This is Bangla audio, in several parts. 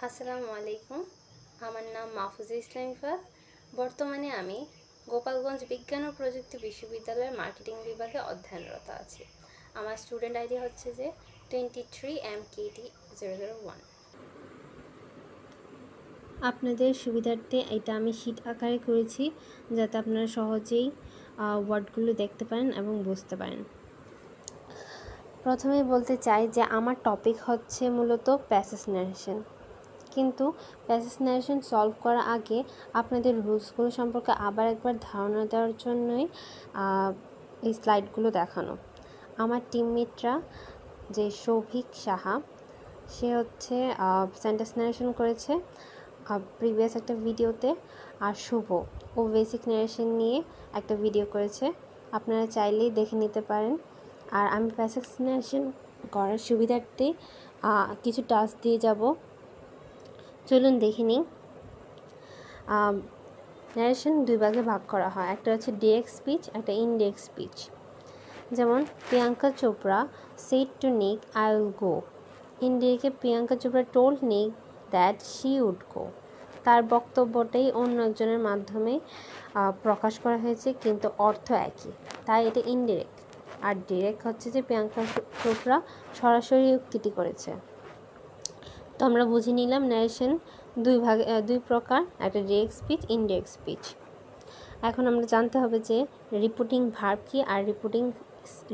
আসসালামু আলাইকুম। আমার নাম মাহফুজা ইসলাম ইফাত। বর্তমানে আমি গোপালগঞ্জ বিজ্ঞান ও প্রযুক্তি বিশ্ববিদ্যালয়ের মার্কেটিং বিভাগে অধ্যয়নরত আছি। আমার স্টুডেন্ট আইডি হচ্ছে যে 23MKT001। আপনাদের সুবিধার্থে এটা আমি শীট আকারে করেছি যাতে আপনারা সহজেই ওয়ার্ডগুলো দেখতে পারেন এবং বুঝতে পারেন। প্রথমেই বলতে চাই যে আমার টপিক হচ্ছে মূলত প্যাসেজ নারেশন, কিন্তু প্যাসেজ নারেশন সলভ করার আগে আপনাদের রুলসগুলো সম্পর্কে আবার একবার ধারণা দেওয়ার জন্যই এই স্লাইডগুলো দেখানো। আমার টিমমেটরা যে সৌভিক সাহা, সে হচ্ছে সেন্টেন্স নারেশন করেছে প্রিভিয়াস একটা ভিডিওতে, আর শুভ ও বেসিক নারেশন নিয়ে একটা ভিডিও করেছে, আপনারা চাইলেই দেখে নিতে পারেন। আর আমি প্যাসেজ নারেশন করার সুবিধার্থে কিছু টাস্ক দিয়ে যাব, চলুন দেখে নিই। ন্যারেশন দুই ভাগে ভাগ করা হয়, একটা হচ্ছে ডিরেক্ট স্পিচ, একটা ইনডিরেক্ট স্পিচ। যেমন Priyanka Chopra said to Nick I will go. ইনডিরেক্টে Priyanka Chopra told Nick that she would go. তার বক্তব্যটাই অন্য একজনের মাধ্যমে প্রকাশ করা হয়েছে, কিন্তু অর্থ একই, তাই এটা ইনডিরেক্ট। আর ডিরেক্ট হচ্ছে যে প্রিয়াঙ্কা চোপড়া সরাসরি উক্তিটি করেছে। তো আমরা বুঝে নিলাম ন্যারেশন দুই প্রকার, একটা ডিরেক্ট স্পিচ, ইনডিরেক্ট স্পিচ। এখন আমরা জানতে হবে যে রিপোর্টিং ভার্ব কি আর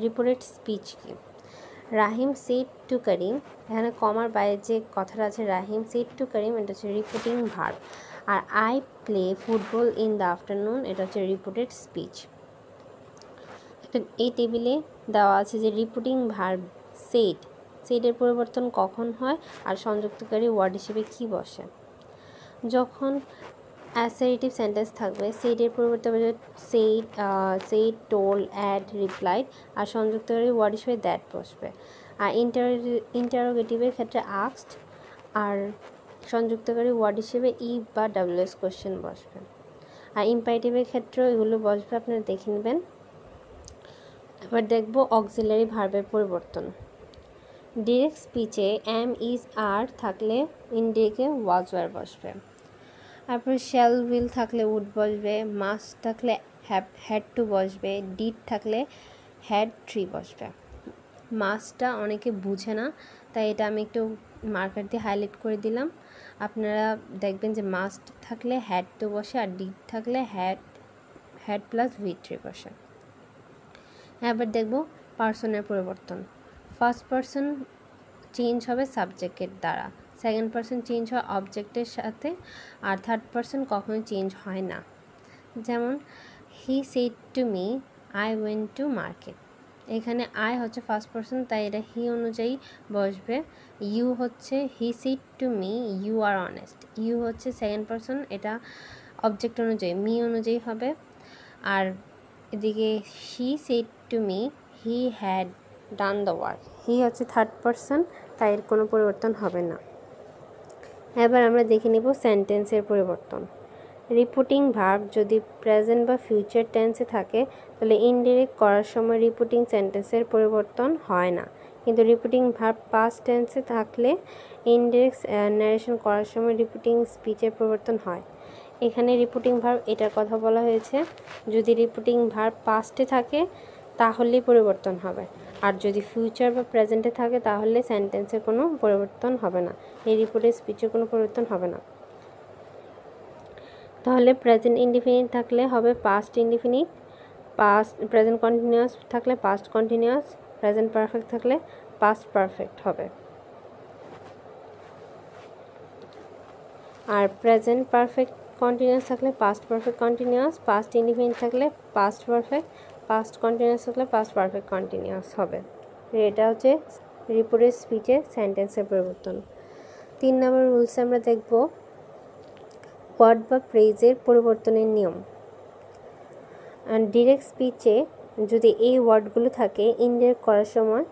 রিপোর্টেড স্পিচ কি। রাহিম সেড টু করিম, এখানে কমার বাইরে যে কথাটা আছে রাহিম সেড টু করিম, এটা হচ্ছে রিপোর্টিং ভার্ব। আর I play football in the afternoon, এটা হচ্ছে রিপোর্টেড স্পিচ। এই টেবিলে দেওয়া আছে যে রিপোর্টিং ভার্ব সেড, সেডের পরিবর্তন কখন হয় আর সংযুক্তকারী ওয়ার্ড হিসেবে কি বসে। যখন অ্যাসারেটিভ সেন্টেন্স থাকবে সেডের পরিবর্তে সেড, টোল্ড, অ্যাড, রিপ্লাইড, আর সংযুক্তকারী ওয়ার্ড হিসেবে দ্যাট বসবে। আর ইন্টারোগেটিভের ক্ষেত্রে আস্কড, আর সংযুক্তকারী ওয়ার্ড হিসেবে ইফ বা ডাব্লিউএস কোশ্চেন বসবে। আর ইম্পারেটিভের ক্ষেত্রেও এগুলো বসবে, আপনারা দেখে নেবেন। এবার দেখব অক্সিলারি ভার্বের পরিবর্তন। ডিরেক্ট স্পিচে এম, ইজ, আর থাকলে ইনডিরেক্টে ওয়াজ, ওয়ার বসবে। তারপর শ্যাল, উইল থাকলে উড বসবে, মাস্ট থাকলে হ্যাড টু বসবে, ডিড থাকলে হ্যাড ট্রি বসবে। মাস্টটা অনেকে বুঝে না, তাই এটা আমি একটু মার্কার দিয়ে হাইলাইট করে দিলাম। আপনারা দেখবেন যে মাস্ট থাকলে হ্যাড টু বসে, আর ডিড থাকলে হ্যাড প্লাস ভি ট্রি বসে। এবার দেখব পার্সনের পরিবর্তন। ফার্স্ট পার্সন চেঞ্জ হবে সাবজেক্টের দ্বারা, সেকেন্ড পার্সন চেঞ্জ হয় অবজেক্টের সাথে, আর থার্ড পার্সন কখনোই চেঞ্জ হয় না। যেমন he said to me I went to market, এখানে আই হচ্ছে ফার্স্ট পার্সন, তাই এটা হি অনুযায়ী বসবে। ইউ হচ্ছে he said to me you are honest, you হচ্ছে সেকেন্ড পার্সন, এটা অবজেক্ট অনুযায়ী মি অনুযায়ী হবে। আর এদিকে he said to me he had done the work, he হচ্ছে থার্ড পার্সন, তাই এর কোনো পরিবর্তন হবে না। এবার আমরা দেখে নেব সেন্টেন্সের পরিবর্তন। রিপোর্টিং ভার্ব যদি প্রেজেন্ট বা ফিউচার টেন্সে থাকে তাহলে ইনডিরেক্ট করার সময় রিপোর্টিং সেন্টেন্সের পরিবর্তন হয় না, কিন্তু রিপোর্টিং ভার্ব পাস্ট টেন্সে থাকলে ইনডিরেক্ট ন্যারেশন করার সময় রিপোর্টিং স্পিচের পরিবর্তন হয়। এখানে রিপোর্টিং ভার্ব এটার কথা বলা হয়েছে, যদি রিপোর্টিং ভার্ব পাস্টে থাকে তাহলেই পরিবর্তন হবে, আর যদি ফিউচার বা প্রেজেন্টে থাকে তাহলে সেন্টেন্সের কোনো পরিবর্তন হবে না, এই রিপোর্টের স্পিচের কোনো পরিবর্তন হবে না। তাহলে প্রেজেন্ট ইনডিফিনিট থাকলে হবে পাস্ট ইনডিফিনিট, প্রেজেন্ট কন্টিনিউয়াস থাকলে পাস্ট কন্টিনিউয়াস, প্রেজেন্ট পারফেক্ট থাকলে পাস্ট পারফেক্ট হবে। আর প্রেজেন্ট পারফেক্ট কন্টিনিউয়াস থাকলে past perfect continuous, past indefinite থাকলে পাস্ট পারফেক্ট, পাস্ট কন্টিনিউয়াস থাকলে পাস্ট পারফেক্ট কন্টিনিউয়াস হবে। এটা হচ্ছে রিপোর্টেড স্পিচে সেন্টেন্সের পরিবর্তন। 3 নম্বর রুলসে আমরা দেখব ওয়ার্ড বা ফ্রেজের পরিবর্তনের নিয়ম। ডিরেক্ট স্পিচে যদি এই ওয়ার্ডগুলো থাকে ইনডিরেক্ট করার সময়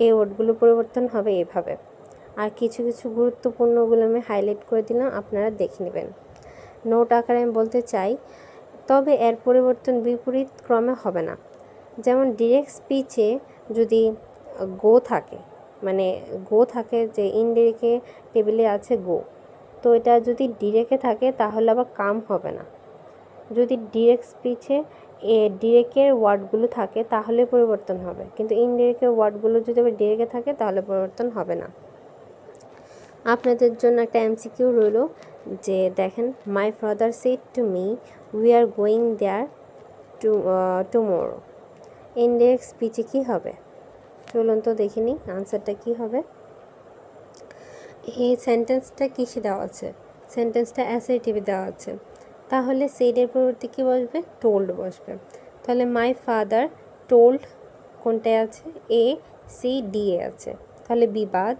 এই ওয়ার্ডগুলো পরিবর্তন হবে এভাবে। আর কিছু কিছু গুরুত্বপূর্ণগুলো আমি হাইলাইট করে দিলাম, আপনারা দেখে নেবেন। নোট আকারে আমি বলতে চাই, তবে এর পরিবর্তন বিপরীত ক্রমে হবে না। যেমন ডিরেক্ট স্পিচে যদি গো থাকে মানে গো থাকে, যে ইনডিরেক্টে টেবিলে আছে গো, তো এটা যদি ডিরেক্টে থাকে তাহলে আবার কাম হবে না। যদি ডিরেক্ট স্পিচে ডিরেক্টের ওয়ার্ডগুলো থাকে তাহলে পরিবর্তন হবে, কিন্তু ইনডিরেক্টের ওয়ার্ডগুলো যদি আবার ডিরেক্টে থাকে তাহলে পরিবর্তন হবে না। আপনাদের জন্য একটা এমসিকিউ রইল, যে দেখেন, my father said to me we are going there tomorrow. Indirect স্পিচে কী হবে? চলুন তো দেখে নিই আনসারটা কী হবে। এই সেন্টেন্সটা কিসে দেওয়া আছে? সেন্টেন্সটা অ্যাসার্টিভে দেওয়া আছে, তাহলে সেডের পরিবর্তে কী বসবে? টোল্ড বসবে। তাহলে মাই ফাদার টোল্ড কোনটায় আছে? এ সি ডি এ আছে, তাহলে বি বাদ।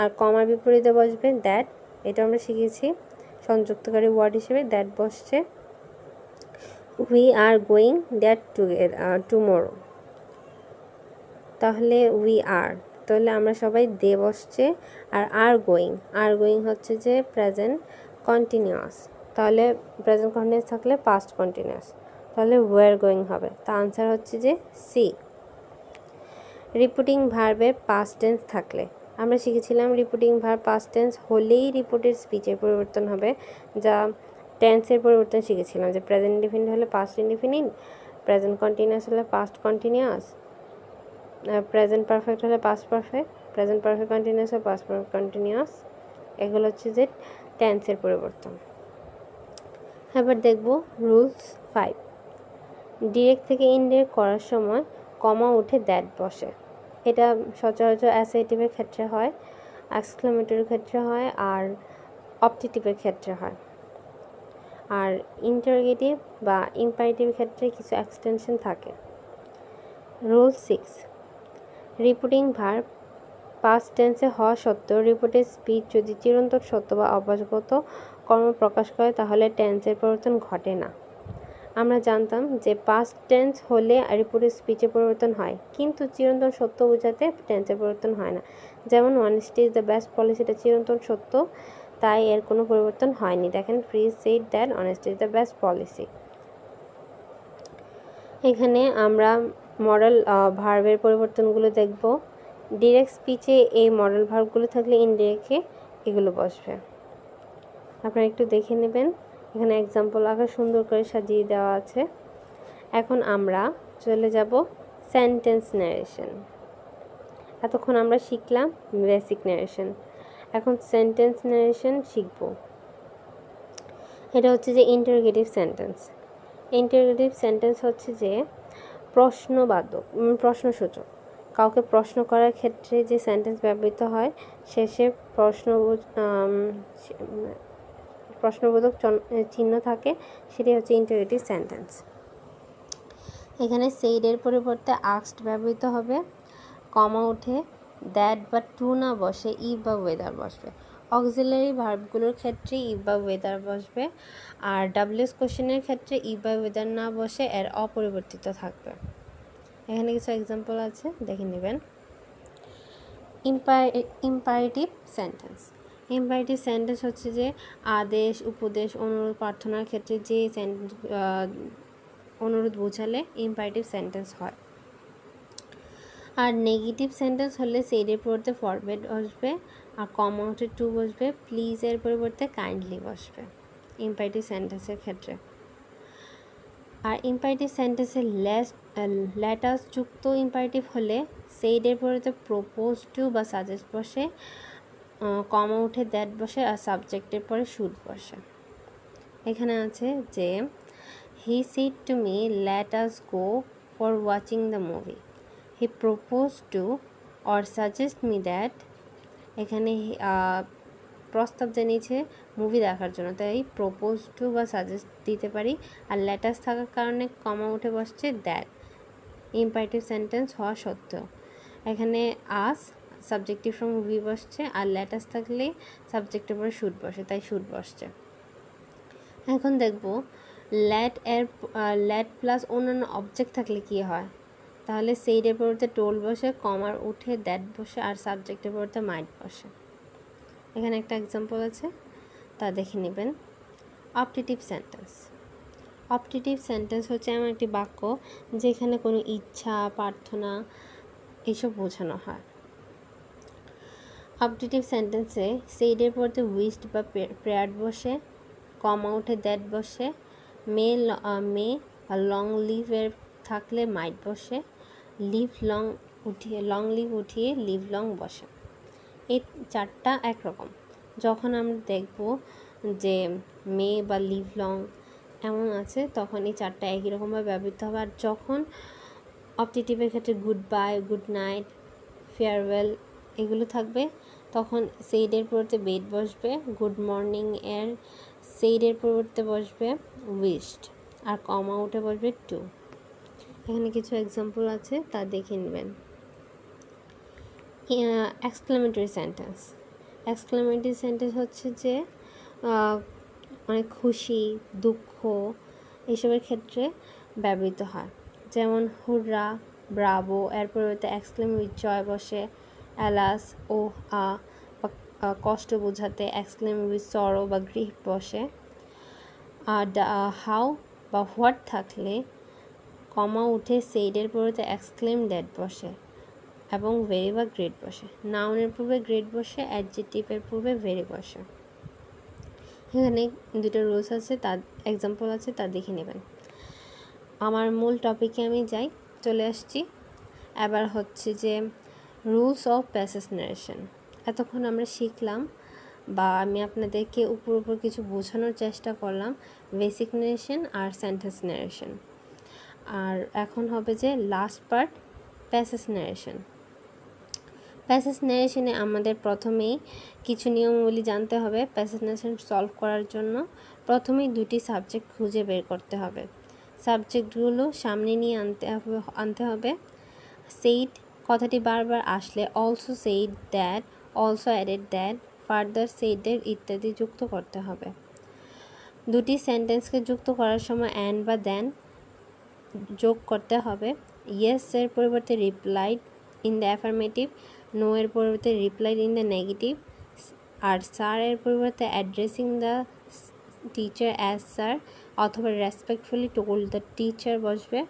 আর কমার বিপরীতে বসবে দ্যাট, এটা আমরা শিখেছি সংযুক্তকারী ওয়ার্ড হিসেবে, দ্যাট বসছে। We are going that tomorrow, তাহলে উই আর, তাহলে আমরা সবাই দে বসছে। আর গোয়িং হচ্ছে যে প্রেজেন্ট কন্টিনিউয়াস, তাহলে প্রেজেন্ট কন্টিনিউয়াস থাকলে পাস্ট কন্টিনিউয়াস, তাহলে ওয়ার গোয়িং হবে। তা আনসার হচ্ছে যে সি। রিপিটিং ভার্বের পাস্ট টেন্স থাকলে, আমরা শিখেছিলাম রিপিটিং ভার্ব পাস্ট টেন্স হলেই রিপোর্টেড স্পিচের পরিবর্তন হবে, যা টেন্সের পরিবর্তন শিখেছিলাম, যে প্রেজেন্ট ইনডিফিনিট হলে পাস্ট ইনডিফিনিট, প্রেজেন্ট কন্টিনিউয়াস হলে পাস্ট কন্টিনিউয়াস, প্রেজেন্ট পারফেক্ট হলে past perfect, present perfect continuous হলে পাস্ট পারফেক্ট কন্টিনিউয়াস। এগুলো হচ্ছে যে টেন্সের পরিবর্তন। এবার দেখব রুলস 5। ডিরেক্ট থেকে ইনডিরেক্ট করার সময় কমা উঠে দ্যাট বসে। এটা সচরাচর অ্যাসার্টিভের ক্ষেত্রে হয়, এক্সক্লেমেটরির ক্ষেত্রে হয়, আর অপটেটিভের ক্ষেত্রে হয়। আর ইন্টারোগেটিভ বা ইম্পারেটিভের ক্ষেত্রে কিছু এক্সটেনশন থাকে। রুল 6। রিপিটিং ভার্ব পাস্ট টেন্সে হওয়া সত্ত্বেও রিপোর্টেড স্পিচ যদি চিরন্তন সত্য বা অভ্যাসগত কর্ম প্রকাশ করে তাহলে টেন্সের পরিবর্তন ঘটে না। আমরা জানতাম যে পাস্ট টেন্স হলে রিপোর্টেড স্পিচের পরিবর্তন হয়, কিন্তু চিরন্তন সত্য বোঝাতে টেন্সের পরিবর্তন হয় না। যেমন honesty is the best policy, এটা চিরন্তন সত্য, তাই এর কোনো পরিবর্তন হয়নি। দেখেন, fridge said that honesty is the best policy. এখানে আমরা মডেল ভার্বের পরিবর্তনগুলো দেখব। ডিরেক্ট স্পিচে এই মডেল ভার্বগুলো থাকলে ইনডিরেক্টে এগুলো বসবে। আপনারা একটু দেখে নেবেন, এখানে এক্সাম্পল আকার সুন্দর করে সাজিয়ে দেওয়া আছে। এখন আমরা চলে যাব সেন্টেন্স ন্যারেশন। এতক্ষণ আমরা শিখলাম বেসিক ন্যারেশন, এখন সেন্টেন্স ন্যারেশন শিখব। এটা হচ্ছে যে ইন্টারোগেটিভ সেন্টেন্স। ইন্টারোগেটিভ সেন্টেন্স হচ্ছে যে প্রশ্নসূচক। কাউকে প্রশ্ন করার ক্ষেত্রে যে সেন্টেন্স ব্যবহৃত হয়, শেষে প্রশ্নবোধক চিহ্ন থাকে, সেটি হচ্ছে ইন্টারোগেটিভ সেন্টেন্স। এখানে সেইডের পরিবর্তে আস্কড ব্যবহৃত হবে, কমা উঠে দ্যাট বা টু না বসে ইফ বা ওয়েদার বসবে। অক্সিলারি ভার্বগুলোর ক্ষেত্রে ইফ বা ওয়েদার বসবে, আর ডাব্লিউএস কোশ্চেনের ক্ষেত্রে ইফ বা ওয়েদার না বসে এর অপরিবর্তিত থাকবে। এখানে কিছু এক্সাম্পল আছে, দেখে নেবেন। Imperative sentence. ইম্পারেটিভ সেন্টেন্স হচ্ছে যে আদেশ, উপদেশ, অনুরোধ, প্রার্থনার ক্ষেত্রে যে অনুরোধ বোঝালে ইম্পারেটিভ সেন্টেন্স হয়। আর নেগেটিভ সেন্টেন্স হলে সেইডের পরিবর্তে ফরওয়ার্ড বসবে, আর কমা উঠে টু বসবে, প্লিজের পরিবর্তে কাইন্ডলি বসবে ইম্পারেটিভ সেন্টেন্সের ক্ষেত্রে। আর ইম্পারেটিভ সেন্টেন্সে লেটাস যুক্ত ইম্পারেটিভ হলে সেইডের পরিবর্তে প্রপোজ টু বা সাজেস্ট বসে, কমা উঠে দ্যাট বসে, আর সাবজেক্টের পরে শুড বসে। এখানে আছে যে হি said to me let us go for watching the movie. He propose to or suggest me that, এখানে প্রস্তাব জানিয়েছে মুভি দেখার জন্য, তাই প্রপোজ টু বা সাজেস্ট দিতে পারি। আর লেটাস থাকার কারণে কমা উঠে বসছে দ্যাট, ইম্পারেটিভ সেন্টেন্স হওয়া সত্ত্বেও। এখানে আস সাবজেক্টিভ ফ্রম মুভি বসছে, আর লেটাস থাকলে সাবজেক্টের পরে শুড বসে, তাই শুড বসছে। এখন দেখব লেট প্লাস অন্যান্য অবজেক্ট থাকলে কি হয়। তাহলে সেইডের পরিবর্তে টোল বসে, কমার উঠে দ্যাট বসে, আর সাবজেক্টের পরিবর্তে মাইট বসে। এখানে একটা এক্সাম্পল আছে, তা দেখে নেবেন। Optative sentence. অপটেটিভ সেন্টেন্স হচ্ছে এমন একটি বাক্য যেখানে কোনো ইচ্ছা, প্রার্থনা এইসব বোঝানো হয়। অবজেক্টিভ সেন্টেন্সে সেইডের পরে উইশড বা প্রেয়ার্ড বসে, কমা উঠে দ্যাট বসে, মে লং লিভের থাকলে মাইট বসে, লং লিভ উঠিয়ে লিভ লং বসে। এই চারটা একরকম। যখন আমরা দেখব যে মে বা লিভ লং এমন আছে তখন এই চারটা একই রকমভাবে ব্যবহৃত হবে। আর যখন অবজেক্টিভের ক্ষেত্রে good bye, good night, farewell এগুলো থাকবে তখন সেইডের পরিবর্তে বেড বসবে, গুড মর্নিং এর সেইডের পরিবর্তে বসবে উইশড, আর কমা উঠে বসবে টু। এখানে কিছু এক্সাম্পল আছে তা দেখে নেবেন। Exclamatory sentence. এক্সক্লেমেটরি সেন্টেন্স হচ্ছে যে অনেক খুশি, দুঃখ এইসবের ক্ষেত্রে ব্যবহৃত হয়। যেমন হুররা, ব্রাভো এর পরিবর্তে এক্সক্লেম উইথ জয় বসে, অ্যালাস ও কষ্ট বোঝাতে এক্সক্লেম উইথ সরো বা গ্রিফ বসে। আর হাউ বা হোয়াট থাকলে কমা উঠে সেইডের পরিবর্তে এক্সক্লেম দ্যাট বসে এবং ভেরি বা গ্রেট বসে। নাউনের পূর্বে গ্রেট বসে, অ্যাডজেক্টিভের পূর্বে ভেরি বসে। এখানে দুটো রুলস আছে, তার এক্সাম্পল আছে, তা দেখে নেবেন। আমার মূল টপিকে আমি চলে আসছি। এবার হচ্ছে যে রুলস অফ প্যাসেজ নারেশন। এতক্ষণ আমরা শিখলাম বা আমি আপনাদেরকে উপর কিছু বোঝানোর চেষ্টা করলাম বেসিক নারেশন আর সেন্টেন্স নারেশন। আর এখন হবে যে last part passage narration. Passage নারেশনে আমাদের প্রথমেই কিছু নিয়মাবলী জানতে হবে। প্যাসেজ নারেশন সলভ করার জন্য প্রথমেই দুটি সাবজেক্ট খুঁজে বের করতে হবে। সাবজেক্টগুলো সামনে নিয়ে আনতে হবে। সেইড কথাটি বারবার আসলে also said that, also added that, further সেইডের ইত্যাদি যুক্ত করতে হবে। দুটি সেন্টেন্সকে যুক্ত করার সময় অ্যান্ড বা দেন যোগ করতে হবে। ইয়েস এর পরিবর্তে replied in the affirmative, no এর পরিবর্তে রিপ্লাইড ইন দ্য নেগেটিভ, আর স্যার এর পরিবর্তে addressing the teacher as sir অথবা রেসপেক্টফুলি টোল্ড দ্য টিচার বসবে।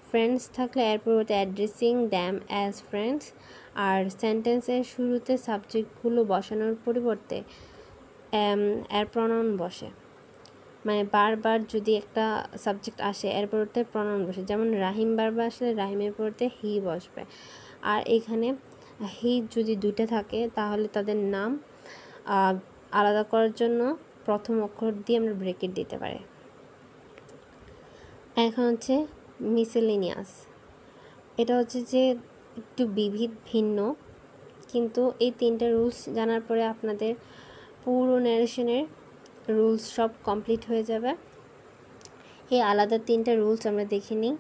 ফ্রেন্ডস থাকলে এর পরিবর্তে অ্যাড্রেসিং দ্যাম অ্যাজ ফ্রেন্ডস। আর সেন্টেন্সের শুরুতে সাবজেক্টগুলো বসানোর পরিবর্তে এর প্রনাউন বসে। মানে বারবার যদি একটা সাবজেক্ট আসে এর পরিবর্তে প্রনাউন বসে, যেমন রাহিম বারবার আসলে রাহিমের পরিবর্তে হি বসবে। আর এখানে হি যদি দুইটা থাকে তাহলে তাদের নাম আলাদা করার জন্য প্রথম অক্ষর দিয়ে আমরা ব্রেকেট দিতে পারি। এখন হচ্ছে মিসেলেনিয়াস। এটা হচ্ছে যে একটু ভিন্ন, কিন্তু এই তিনটা রুলস জানার পরে আপনাদের পুরো ন্যারেশনের রুলস সব কমপ্লিট হয়ে যাবে। এই আলাদা তিনটা রুলস আমরা দেখে নিই।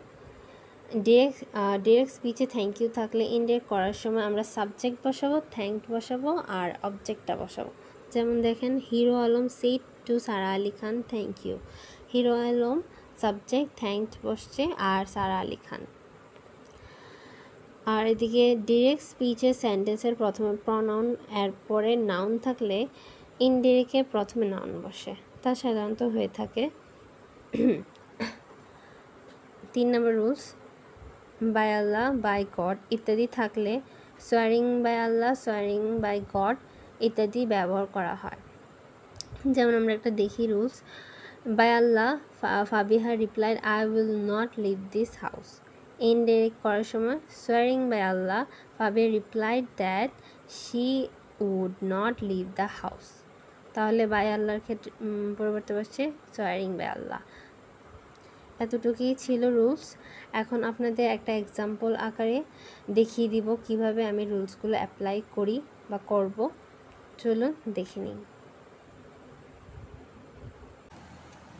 ডিরেক্ট স্পিচে থ্যাংক ইউ থাকলে ইনডিরেক্ট করার সময় আমরা সাবজেক্ট বসাবো, থ্যাঙ্কড বসাবো আর অবজেক্টটা বসাবো। যেমন দেখেন, hero Alam said to Sara Ali Khan thank you. Hero Alam subject, thanked বসছে আর সারা আলি খান। আর এদিকে ডিরেক্ট স্পিচের সেন্টেন্সের প্রথমে প্রনাউন এর পরে নাউন থাকলে ইনডিরেক্টে প্রথমে নাউন বসে। তা সাধারণত হয়ে থাকে। 3 নম্বর rules, by Allah, by God ইত্যাদি থাকলে swearing by Allah, swearing by God ইত্যাদি ব্যবহার করা হয়। যেমন আমরা একটা দেখি rules, by Allah Fabiha replied I will not leave this house. Indirect করার সময় swearing by Allah Fabiha replied that she would not leave the house. তাহলে বাই আল্লাহর ক্ষেত্রে পরিবর্তে বসছে সোয়ারিং বাই আল্লাহ। এতটুকুই ছিল রুলস। এখন আপনাদের একটা এক্সাম্পল আকারে দেখিয়ে দিব কিভাবে আমি রুলসগুলো অ্যাপ্লাই করি বা করব। চলুন দেখে নিই।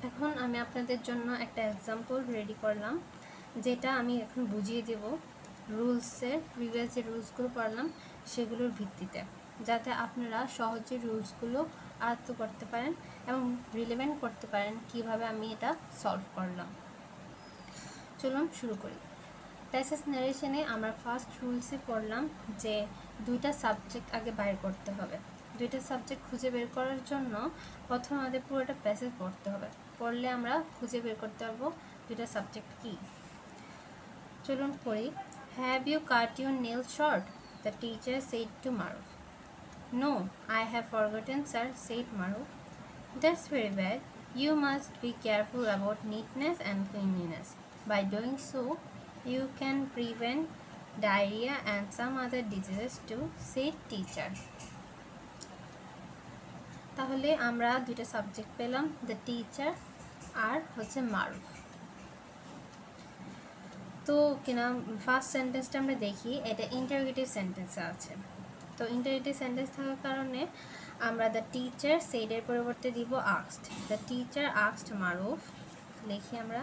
এখন আমি আপনাদের জন্য একটা এক্সাম্পল রেডি করলাম, যেটা আমি এখন বুঝিয়ে দেব রুলসের প্রিভিয়াস যে রুলসগুলো পড়লাম সেগুলোর ভিত্তিতে, যাতে আপনারা সহজে রুলসগুলো আয়ত্ত করতে পারেন এবং রিলেভেন্ট করতে পারেন কিভাবে আমি এটা সলভ করলাম। চলুন শুরু করি। প্যাসেজ নারেশনে আমরা ফার্স্ট রুলসে পড়লাম যে দুইটা সাবজেক্ট আগে বাইর করতে হবে। দুইটা সাবজেক্ট খুঁজে বের করার জন্য প্রথমে আমাদের পুরোটা প্যাসেজ পড়তে হবে। পড়লে আমরা খুঁজে বের করতে পারবো দুইটা সাবজেক্ট কী। চলুন পড়ি। Have you cut your nail short? The teacher said to Maruf. No, I have forgotten, sir, said Maruf. That's very bad. You must be careful about neatness and cleanliness. By doing so, you can prevent diarrhea and some other diseases too, said teacher. তাহলে আমরা দুইটা সাবজেক্ট পেলাম, দ্য টিচার আর হচ্ছে মারুফ। তো কিনা ফার্স্ট সেন্টেন্সটা আমরা দেখি, এটা ইন্টারোগেটিভ সেন্টেন্সে আছে। তো ইন্টারোগেটিভ সেন্টেন্স থাকার কারণে আমরা দ্য টিচার সেডের পরিবর্তে দিব আস্কড। দ্য টিচার আস্কড মারুফ, লিখি আমরা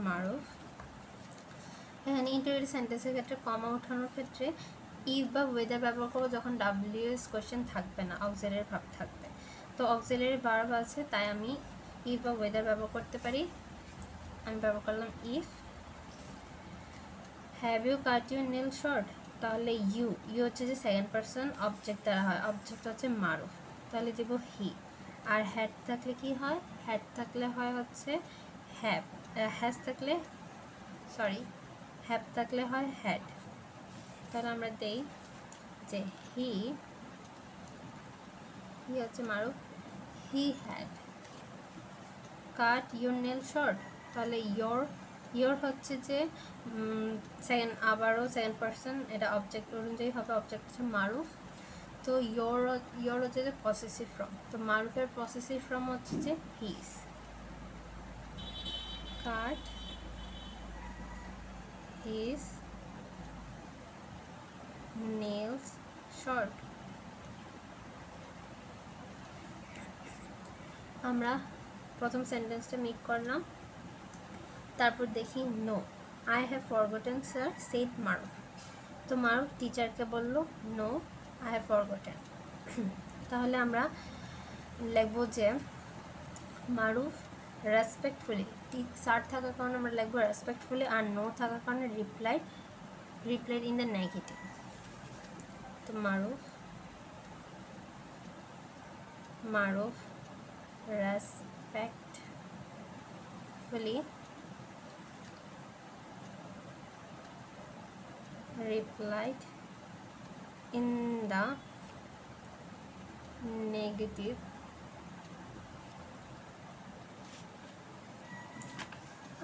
মারুফ। এখানে ইন্টারোগেটিভ সেন্টেন্সের ক্ষেত্রে কমা ওঠানোর ক্ষেত্রে ইফ বা ওয়েদার ব্যবহার করবো যখন ডাব্লিউএস কোয়েশ্চেন থাকবে না, অক্সিলারি ভার্ব থাকবে। তো অক্সিলারি ভার্ব আছে তাই আমি ইফ বা ওয়েদার ব্যবহার করতে পারি। আমি ব্যবহার করলাম if. Have you cut your nail short, তাহলে ইউ হচ্ছে যে সেকেন্ড পারসন অবজেক্ট দ্বারা হয়, অবজেক্ট হচ্ছে মারুফ, তাহলে দেব হি। আর হ্যাড থাকলে কি হয়, হ্যাড থাকলে হয় হচ্ছে হ্যাভ, হ্যাজ থাকলে হ্যাভ থাকলে হয় হ্যাড। তাহলে আমরা দেই যে হি হচ্ছে Maruf, he had cut your nail short, তাহলে ইয়োর হচ্ছে যে সেকেন্ড, আবারও সেকেন্ড পারসন, এটা অবজেক্ট অনুযায়ী হবে, অবজেক্ট হচ্ছে মারুফ। তো ইয়োর হচ্ছে যে পসেসিভ ফর্ম, তো মারুফের পসেসিভ ফর্ম হচ্ছে যে his. Cut his nails short. আমরা প্রথম সেন্টেন্সটা মেক করলাম, তারপর দেখি no, I have forgotten sir, said Maruf. তো মারুফ টিচারকে বলল নো, আই হ্যাভ ফরগটেন। তাহলে আমরা লিখব যে মারুফ রেসপেক্টফুলি, স্যার থাকার কারণে আমরা লিখব রেসপেক্টফুলি, আর নো থাকার কারণে রিপ্লাইড ইন দ্য নেগেটিভ। তো মারুফ respectfully replied in the negative,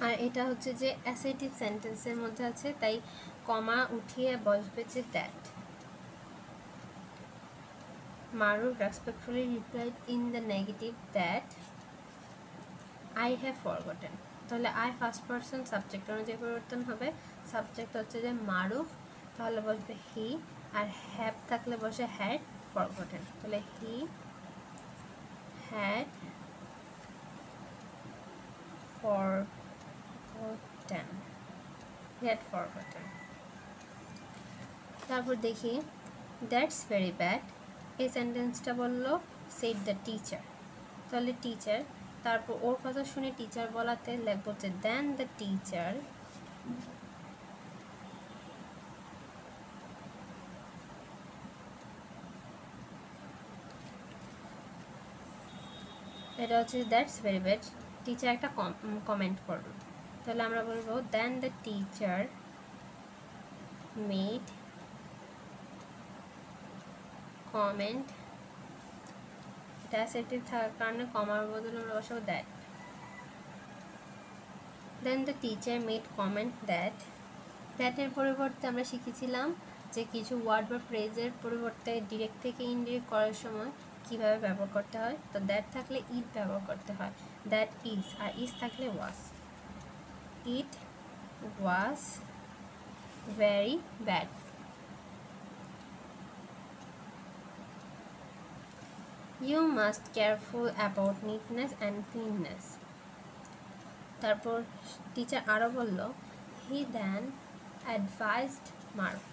আর এটা হচ্ছে যে অ্যাসার্টিভ সেন্টেন্সের মধ্যে আছে, তাই কমা উঠিয়ে বসবে যে that. Maruf respectfully replied in the negative that I have forgotten. তাহলে I ফার্স্ট পারসন সাবজেক্ট অনুযায়ী পরিবর্তন হবে, সাবজেক্ট হচ্ছে যে মারুফ, তাহলে বসবে হি, আর হ্যাভ থাকলে বসে হ্যাড ফরগটেন, তাহলে হি হ্যাড ফরগটেন। তারপর দেখি দ্যাটস ভেরি ব্যাড, এই সেন্টেন্সটা বললো সেড দ্য টিচার, তাহলে টিচার, তারপর ওর কথা শুনে টিচার বলাতে লিখবো যে দেন দ্য টিচার এটা হচ্ছে দ্যাটস ভেরি ব্যাড, টিচার একটা কমেন্ট করলো, তাহলে আমরা বলবো then the teacher made comment, এটা অ্যাসার্টিভ থাকার কারণে কমার বদলে আমরা বসাবো that. Then the teacher made comment দ্যাটের পরিবর্তে আমরা শিখেছিলাম যে কিছু ওয়ার্ড বা ফ্রেজের পরিবর্তে ডিরেক্ট থেকে ইনডিরেক্ট করার সময় কিভাবে ব্যবহার করতে হয়। তো দ্যাট থাকলে ইট ব্যবহার করতে হয়, দ্যাট ইজ, আর ইজ থাকলে was. It was very bad. You must careful about neatness and cleanness. তারপর টিচার আরও বলল he then advised Maruf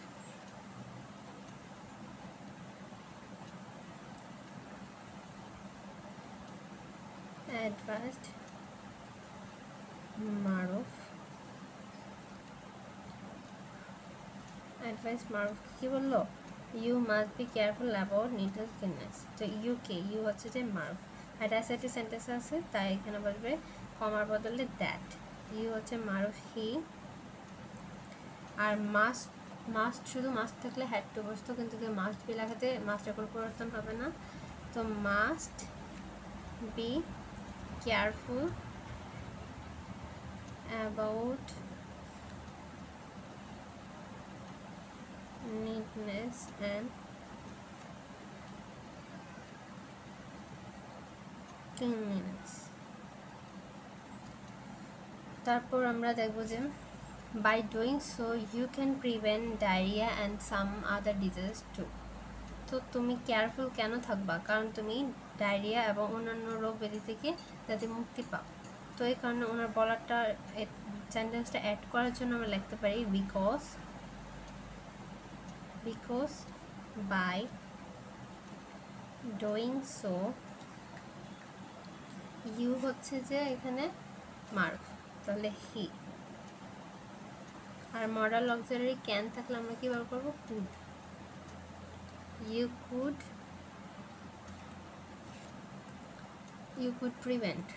কি বললো, you must be careful about needle cleanness. তো ইউকে ইউ হচ্ছে যে মারুফ, একটা অ্যাসার্টিভ সেন্টেন্স আছে তাই এখানে বলবে কমার বদলে দ্যাট। ইউ হচ্ছে মারুফ হি, আর মাস্ট মাস্ট শুধু মাস্ট থাকলে হ্যাড টু বসতো, কিন্তু মাস্ট বি লেখাতে মাস্টের কোনো পরিবর্তন হবে না। তো must be careful about neatness and cleanliness। তারপর আমরা দেখব যে by doing so you can prevent diarrhea and some other diseases too। তো তুমি কেয়ারফুল কেন থাকবা? কারণ তুমি ডায়রিয়া এবং অন্যান্য রোগ ব্যাধি থেকে যাতে মুক্তি পাও। তো এই কারণে ওনার বলারটা সেন্টেন্সটা অ্যাড করার জন্য আমরা লিখতে পারি because by doing so you হচ্ছে যে এখানে মার্ক, তাহলে হি, আর মডাল অক্সিলারি ক্যান থাকলে আমরা কি ব্যবহার করবো? Could. you could prevent,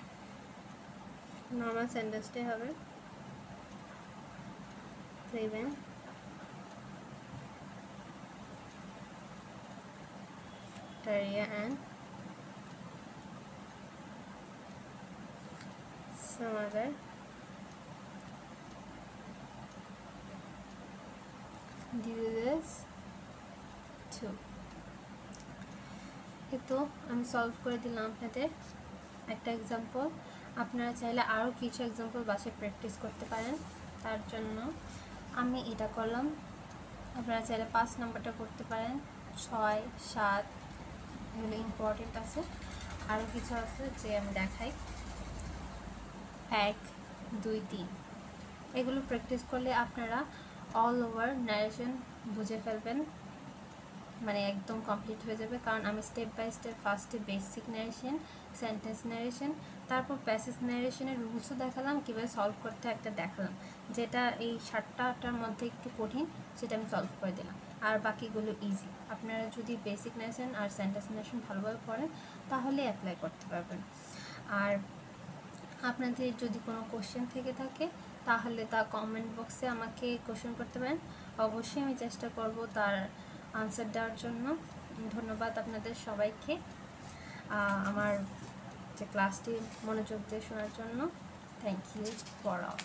normal সেন্টেন্সটাই হবে prevent diarrhea and some other diseases too। তো আমি সলভ করে দিলাম আপনাদের একটা এক্সাম্পল। আপনারা চাইলে আরও কিছু এক্সাম্পল বাসায় প্র্যাকটিস করতে পারেন, তার জন্য আমি এটা করলাম। আপনারা চাইলে 5 নাম্বারটা করতে পারেন, 6, 7 এগুলো ইম্পর্টেন্ট আছে। আরও কিছু আছে যে আমি দেখাই, 1, 2, 3 এগুলো প্র্যাকটিস করলে আপনারা অল ওভার ন্যারেশন বুঝে ফেলবেন, মানে একদম কমপ্লিট হয়ে যাবে। কারণ আমি স্টেপ বাই স্টেপ ফার্স্টে বেসিক ন্যারেশন, সেন্টেন্স ন্যারেশন, তারপর প্যাসেজ ন্যারেশনের রুলসও দেখালাম, কীভাবে সলভ করতে একটা দেখালাম। যেটা এই 7টার মধ্যে একটু কঠিন সেটা আমি সলভ করে দিলাম, আর বাকিগুলো ইজি। আপনারা যদি বেসিক ন্যারেশন আর সেন্টেন্স ন্যারেশন ভালোভাবে পড়েন তাহলে অ্যাপ্লাই করতে পারবেন। আর আপনাদের যদি কোনো কোশ্চেন থেকে থাকে তাহলে তা কমেন্ট বক্সে আমাকে কোশ্চেন করতে পারেন, অবশ্যই আমি চেষ্টা করব তার আনসার দেওয়ার জন্য। ধন্যবাদ আপনাদের সবাইকে আমার যে ক্লাসটি মনোযোগ দিয়ে শোনার জন্য। Thank you for all.